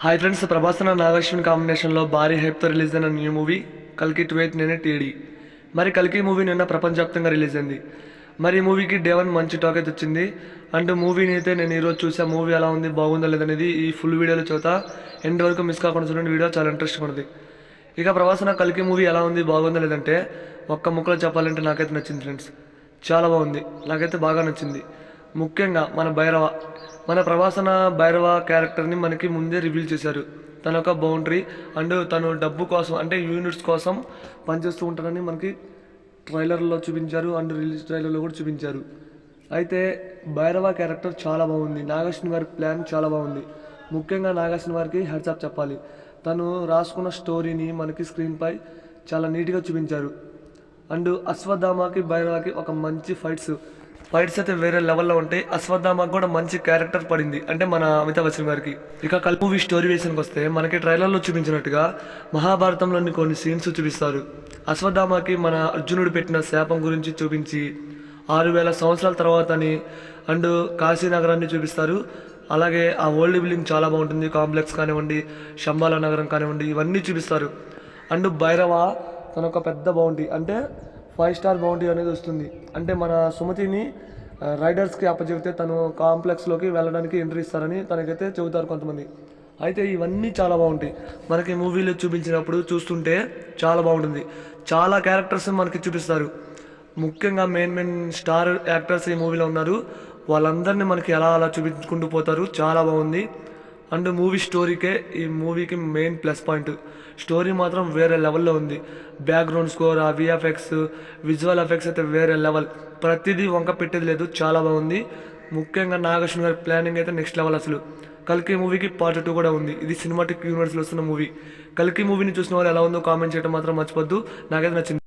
Hi friends, Prabhas Nag Ashwin కాంబినేషన్లో భారీ హైప్తో release అయిన న్యూ మూవీ కల్కి 2/8 నేనే టీడీ. మరి కల్కి మూవీ నిన్న ప్రపంచవ్యాప్తంగా రిలీజ్ అయింది. మరి ఈ మూవీకి డే 1 మంచి టాక్ అయితే వచ్చింది. అండ్ మూవీని అయితే నేను ఈరోజు చూసా. మూవీ ఎలా ఉంది, బాగుందా లేదనేది ఈ ఫుల్ వీడియోలో చూతా. ఎండ్ వరకు మిస్ కాకుండా చూడండి, వీడియో చాలా ఇంట్రెస్టింగ్ ఉంది. ఇక ప్రభాస్ కల్కి మూవీ ఎలా ఉంది, బాగుందా లేదంటే ఒక్క ముక్కలో చెప్పాలంటే నాకైతే నచ్చింది ఫ్రెండ్స్. చాలా బాగుంది, నాకైతే బాగా నచ్చింది. ముఖ్యంగా మన ప్రభాసన భైరవ క్యారెక్టర్ని మనకి ముందే రివీల్ చేశారు. తన యొక్క బౌండరీ అండ్ తను డబ్బు కోసం అంటే యూనిట్స్ కోసం పనిచేస్తూ ఉంటారని మనకి ట్రైలర్లో చూపించారు అండ్ రిలీజ్ ట్రైలర్లో కూడా చూపించారు. అయితే భైరవ క్యారెక్టర్ చాలా బాగుంది. నాగశ్విన్ గారి ప్లాన్ చాలా బాగుంది. ముఖ్యంగా నాగశ్విన్ గారికి హెడ్స్ అప్ చెప్పాలి. తను రాసుకున్న స్టోరీని మనకి స్క్రీన్పై చాలా నీట్గా చూపించారు. అండ్ అశ్వత్థామకి భైరవకి ఒక మంచి ఫైట్స్ అయితే వేరే లెవెల్లో ఉంటాయి. అశ్వత్థామకి కూడా మంచి క్యారెక్టర్ పడింది, అంటే మన అమితాబ్ బచ్చన్ గారికి. ఇక కల్కి మూవీ స్టోరీ విషయానికి వస్తే మనకి ట్రైలర్లో చూపించినట్టుగా మహాభారతంలోని కొన్ని సీన్స్ చూపిస్తారు. అశ్వత్థామకి మన అర్జునుడు పెట్టిన శాపం గురించి చూపించి 6000 సంవత్సరాల తర్వాతని అండ్ కాశీనగరాన్ని చూపిస్తారు. అలాగే ఆ ఓల్డ్ బిల్డింగ్ చాలా బాగుంటుంది. కాంప్లెక్స్ కానివ్వండి, శంబాల నగరం కానివ్వండి, ఇవన్నీ చూపిస్తారు. అండ్ భైరవ తన ఒక పెద్ద బౌండరీ అంటే 5 స్టార్ బౌండరీ అనేది వస్తుంది. అంటే మన సుమతిని రైడర్స్కి అప్పచెబితే తను కాంప్లెక్స్లోకి వెళ్ళడానికి ఎంట్రీ ఇస్తారని తనకైతే చెబుతారు కొంతమంది. అయితే ఇవన్నీ చాలా బాగుంటాయి. మనకి మూవీలో చూపించినప్పుడు చూస్తుంటే చాలా బాగుంటుంది. చాలా క్యారెక్టర్స్ మనకి చూపిస్తారు. ముఖ్యంగా మెయిన్ స్టార్ యాక్టర్స్ ఈ మూవీలో ఉన్నారు. వాళ్ళందరినీ మనకి అలా చూపించుకుంటూ పోతారు. చాలా బాగుంది. అండ్ ఈ మూవీకి మెయిన్ ప్లస్ పాయింట్ స్టోరీ మాత్రం వేరే లెవెల్లో ఉంది. బ్యాక్గ్రౌండ్ స్కోర్, ఆ విఎఫ్ఎక్స్, విజువల్ ఎఫెక్ట్స్ అయితే వేరే లెవెల్. ప్రతిదీ వంక పెట్టేది లేదు, చాలా బాగుంది. ముఖ్యంగా నాగశ్విన్ గారి ప్లానింగ్ అయితే నెక్స్ట్ లెవెల్ అసలు. కల్కి మూవీకి పార్ట్ 2 కూడా ఉంది. ఇది సినిమాటిక్ యూనివర్స్లో వస్తున్న మూవీ. కల్కి మూవీని చూసిన వాళ్ళు ఎలా ఉందో కామెంట్ చేయడం మాత్రం మర్చిపోద్దు. నాకైతే నచ్చింది.